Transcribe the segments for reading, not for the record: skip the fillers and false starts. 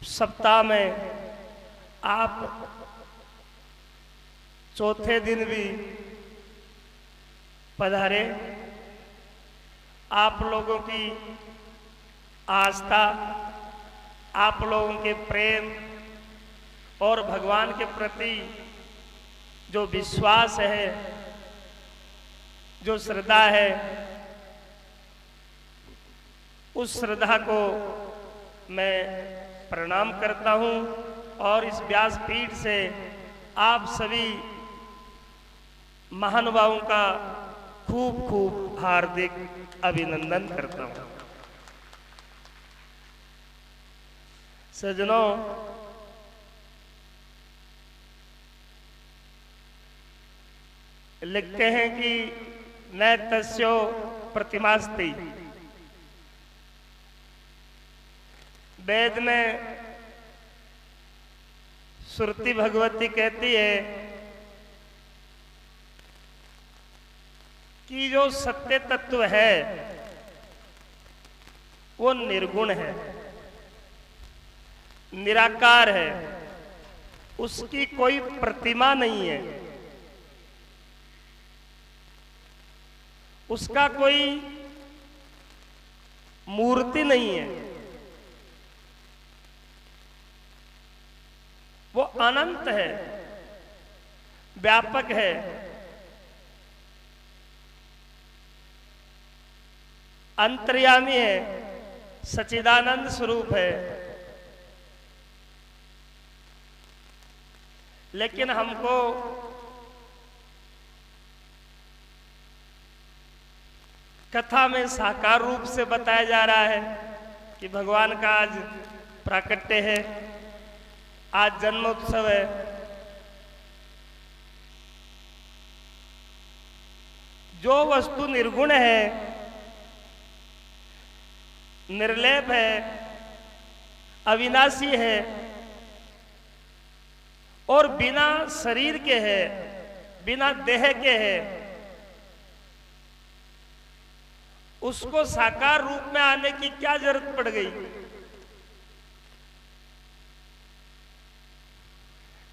सप्ताह में आप चौथे दिन भी पधारे। आप लोगों की आस्था, आप लोगों के प्रेम और भगवान के प्रति जो विश्वास है, जो श्रद्धा है, उस श्रद्धा को मैं प्रणाम करता हूं और इस व्यासपीठ से आप सभी महानुभावों का खूब खूब हार्दिक अभिनंदन करता हूं। सज्जनों, लिखते हैं कि न तस्यो प्रतिमास्ति। वेद में श्रुति भगवती कहती है कि जो सत्य तत्व है वो निर्गुण है, निराकार है, उसकी कोई प्रतिमा नहीं है, उसका कोई मूर्ति नहीं है, वो अनंत है, व्यापक है, अंतर्यामी है, सच्चिदानंद स्वरूप है। लेकिन हमको कथा में साकार रूप से बताया जा रहा है कि भगवान का आज प्राकट्य है, आज जन्मोत्सव है। जो वस्तु निर्गुण है, निर्लेप है, अविनाशी है और बिना शरीर के है, बिना देह के है, उसको साकार रूप में आने की क्या जरूरत पड़ गई?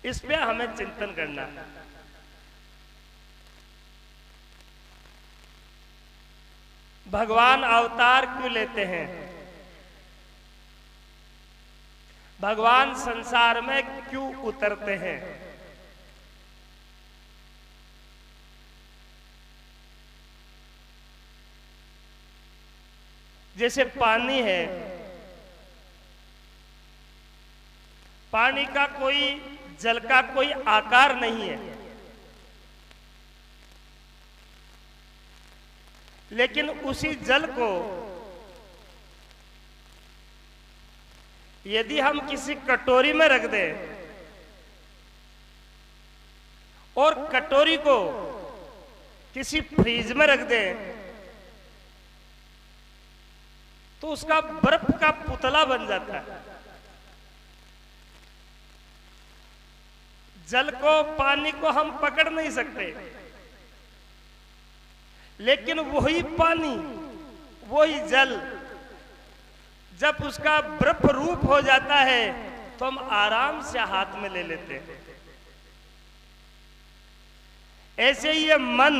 इस पे हमें चिंतन करना है। भगवान अवतार क्यों लेते हैं? भगवान संसार में क्यों उतरते हैं? जैसे पानी है, पानी का कोई, जल का कोई आकार नहीं है, लेकिन उसी जल को यदि हम किसी कटोरी में रख दें और कटोरी को किसी फ्रीज में रख दें तो उसका बर्फ का पुतला बन जाता है। जल को, पानी को हम पकड़ नहीं सकते, लेकिन वही पानी, वही जल जब उसका बर्फ रूप हो जाता है तो हम आराम से हाथ में ले लेते हैं। ऐसे ही ये मन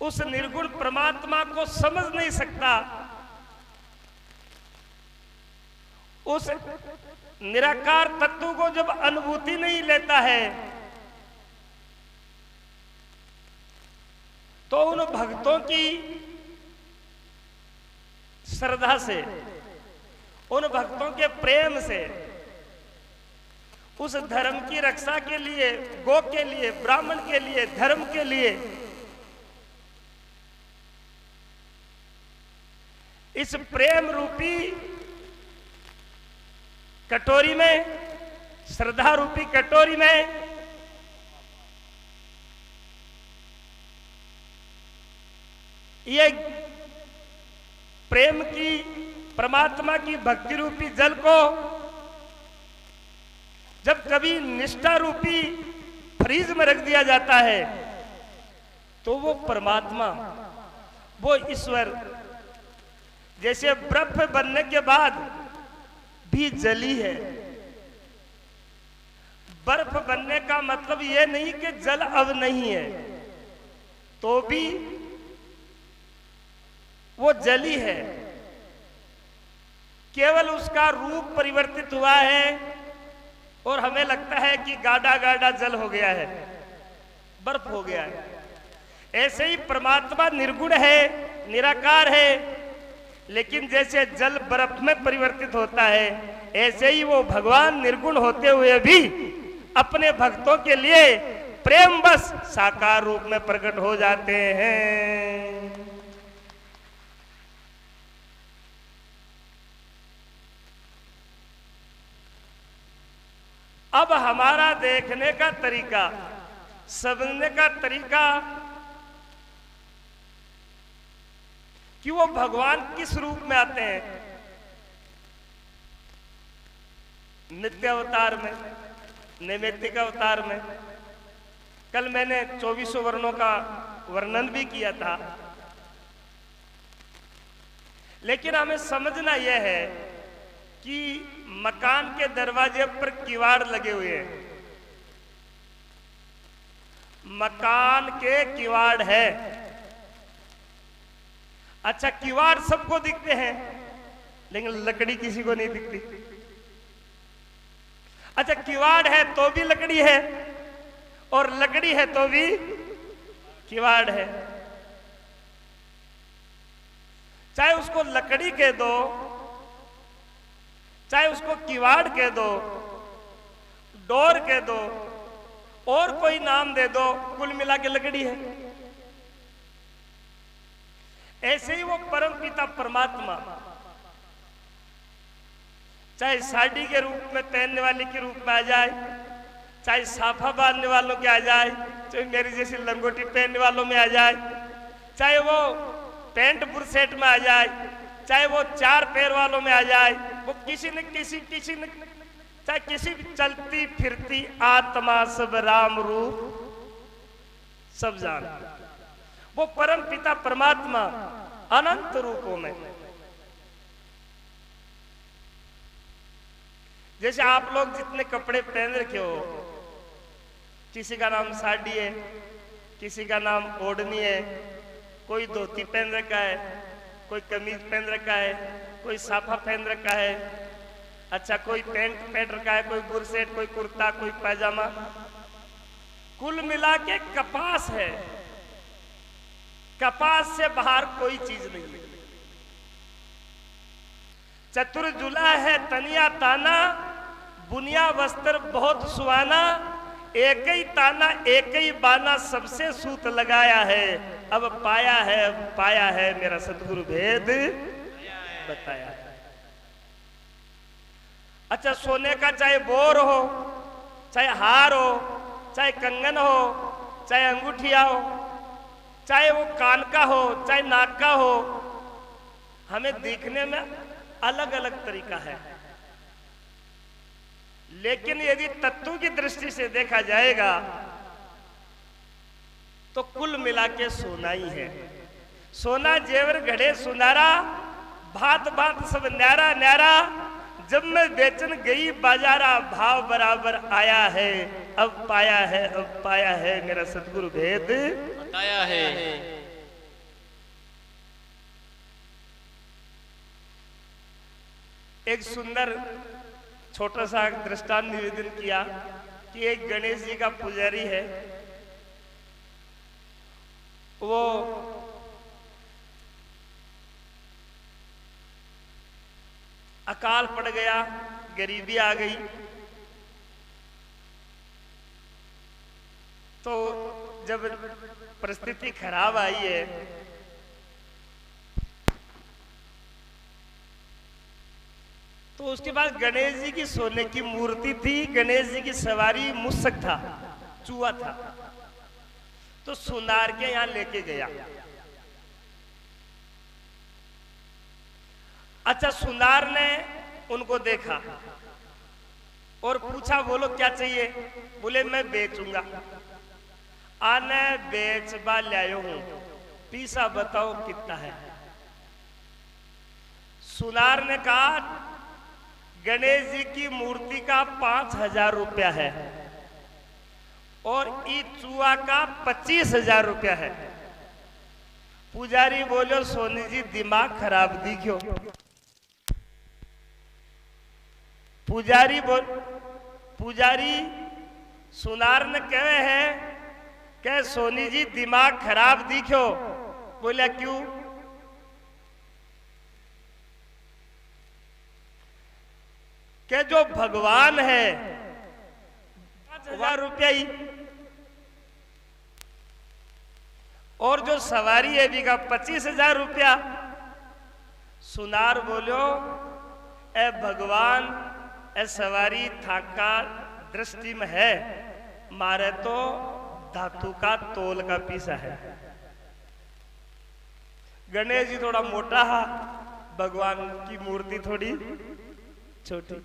उस निर्गुण परमात्मा को समझ नहीं सकता, उस निराकार तत्व को जब अनुभूति नहीं लेता है तो उन भक्तों की श्रद्धा से, उन भक्तों के प्रेम से, उस धर्म की रक्षा के लिए, गो के लिए, ब्राह्मण के लिए, धर्म के लिए, इस प्रेम रूपी कटोरी में, श्रद्धा रूपी कटोरी में ये प्रेम की, परमात्मा की भक्ति रूपी जल को जब कभी निष्ठा रूपी फ्रीज में रख दिया जाता है तो वो परमात्मा, वो ईश्वर जैसे बर्फ बनने के बाद भी जली है। बर्फ बनने का मतलब यह नहीं कि जल अब नहीं है, तो भी वो जली है, केवल उसका रूप परिवर्तित हुआ है और हमें लगता है कि गाढ़ा गाढ़ा जल हो गया है, बर्फ हो गया है। ऐसे ही परमात्मा निर्गुण है, निराकार है, लेकिन जैसे जल बर्फ में परिवर्तित होता है, ऐसे ही वो भगवान निर्गुण होते हुए भी अपने भक्तों के लिए प्रेम बस साकार रूप में प्रकट हो जाते हैं। अब हमारा देखने का तरीका, समझने का तरीका कि वो भगवान किस रूप में आते हैं। नित्य अवतार में, नैमित्तिक अवतार में। कल मैंने 24 वर्णों का वर्णन भी किया था, लेकिन हमें समझना यह है कि मकान के दरवाजे पर किवाड़ लगे हुए हैं, मकान के किवाड़ है। अच्छा, किवाड़ सबको दिखते हैं, लेकिन लकड़ी किसी को नहीं दिखती। अच्छा, किवाड़ है तो भी लकड़ी है, और लकड़ी है तो भी किवाड़ है। चाहे उसको लकड़ी कह दो, चाहे उसको किवाड़ कह दो, डोर कह दो, और कोई नाम दे दो, कुल मिला के लकड़ी है। ऐसे ही वो परम पिता परमात्मा चाहे साड़ी के रूप में पहनने वाले के रूप में आ जाए, चाहे साफा बांधने वालों के आ जाए, चाहे मेरी जैसी लंगोटी पहनने वालों में आ जाए, चाहे वो पैंट बुरसेट में आ जाए, चाहे वो 4 पैर वालों में आ जाए, वो किसी न किसी चाहे किसी भी चलती फिरती आत्मा सब राम रूप सब जान। वो परम पिता परमात्मा अनंत रूपों में, जैसे आप लोग जितने कपड़े पहन रखे हो, किसी का नाम साड़ी है, किसी का नाम ओढ़नी है, कोई धोती पहन रखा है, कोई कमीज पहन रखा है, कोई साफा पहन रखा है, अच्छा कोई पैंट पहन रखा है, कोई बुरसेट, कोई कुर्ता, कोई पैजामा, कुल मिला के कपास है। कपास से बाहर कोई चीज नहीं है। चतुर्जुला है तनिया ताना, बुनिया वस्त्र बहुत सुहाना, एक ही ताना एक ही बाना, सबसे सूत लगाया है, अब पाया है मेरा सतगुरु भेद बताया है। अच्छा, सोने का चाहे बोर हो, चाहे हार हो, चाहे कंगन हो, चाहे अंगूठिया हो, चाहे वो कान का हो, चाहे नाक का हो, हमें देखने में अलग अलग तरीका है, लेकिन यदि तत्व की दृष्टि से देखा जाएगा तो कुल मिला के सोना ही है। सोना जेवर घड़े सुनारा, भात भात सब न्यारा न्यारा, जब मैं बेचन गई बाजारा, भाव बराबर आया है, अब पाया है मेरा सतगुरु भेद बताया है। एक सुंदर छोटा सा दृष्टांत निवेदन किया कि एक गणेश जी का पुजारी है, वो अकाल पड़ गया, गरीबी आ गई, तो जब परिस्थिति खराब आई है तो उसके बाद गणेश जी की सोने की मूर्ति थी, गणेश जी की सवारी मुसक था, चूहा था, तो सुनार के यहां लेके गया। अच्छा, सुनार ने उनको देखा और पूछा, बोलो क्या चाहिए? बोले मैं बेचूंगा। आने बेचबा लायो हूं, पीसा बताओ कितना है? सुनार ने कहा गणेश जी की मूर्ति का 5,000 रुपया है और ई चुआ का 25,000 रुपया है। पुजारी बोलो सोनी जी दिमाग खराब दिखो। पुजारी सुनार ने कहे है कि सोनी जी दिमाग खराब दिखो। बोला क्यों? कि जो भगवान है 5,000 रुपया ही और जो सवारी है भी का 25,000 रुपया। सुनार बोलो ए भगवान ए सवारी थाका दृष्टि में है, मारे तो धातु का तोल का पीसा है। गणेश जी थोड़ा मोटा है, भगवान की मूर्ति थोड़ी छोटी।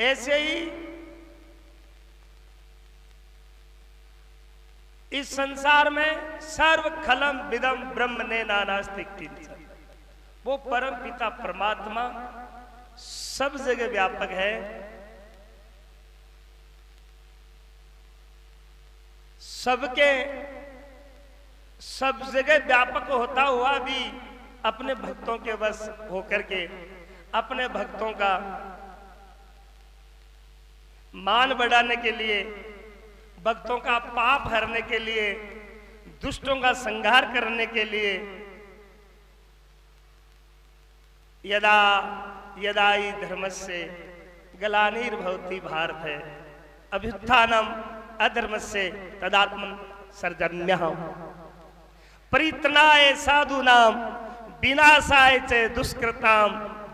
ऐसे ही इस संसार में सर्व खलम विदम ब्रह्म ने नानास्तिक किंचन। वो परम पिता परमात्मा सब जगह व्यापक है। सबके सब जगह व्यापक होता हुआ भी अपने भक्तों के बस होकर के अपने भक्तों का मान बढ़ाने के लिए, भक्तों का पाप हरने के लिए, दुष्टों का संहार करने के लिए यदा यदा ही धर्मस्य ग्लानिर्भवति भारत है अभ्युत्थानम अधर्मस्य तदात्मन सर्जन्यः परित्राणाय साधूनां विनाशाय च दुष्कृतां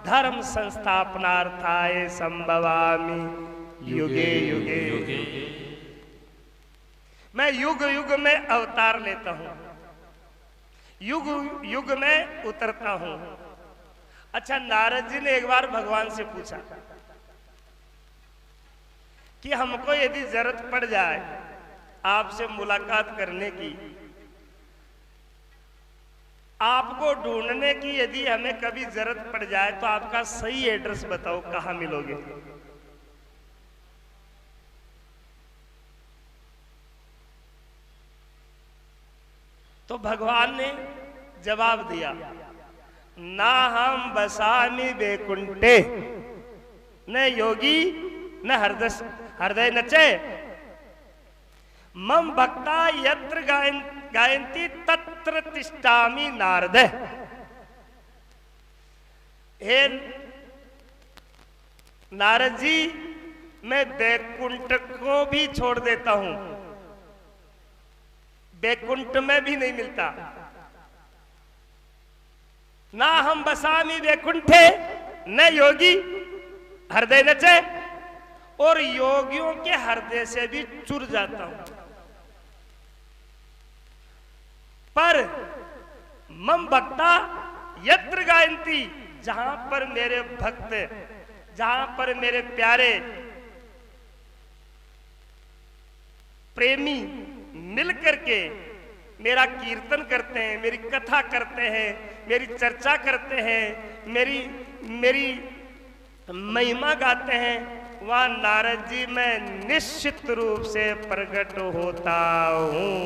धर्म संस्थापनार्थाय संभवामि युगे युगे। मैं युग युग में अवतार लेता हूं, युग युग में उतरता हूं। अच्छा, नारद जी ने एक बार भगवान से पूछा कि हमको यदि जरूरत पड़ जाए आपसे मुलाकात करने की, आपको ढूंढने की यदि हमें कभी जरूरत पड़ जाए तो आपका सही एड्रेस बताओ, कहां मिलोगे? तो भगवान ने जवाब दिया, ना हम बसामी बेकुंठे न योगी न हृदय नचे मम भक्ता यत्र गायन्ति तत्र तिष्ठामि नारद। हे नारद जी, मैं बैकुंठ को भी छोड़ देता हूं, बैकुंठ में भी नहीं मिलता। ना हम बसामी बैकुंठे न योगी हृदय नचे, और योगियों के हृदय से भी चुर जाता हूं। पर मम भक्ता यत्र गायन्ति, जहां पर मेरे भक्त, जहां पर मेरे प्यारे प्रेमी मिल करके मेरा कीर्तन करते हैं, मेरी कथा करते हैं, मेरी चर्चा करते हैं, मेरी महिमा गाते हैं, वहां नारद जी मैं निश्चित रूप से प्रकट होता हूं।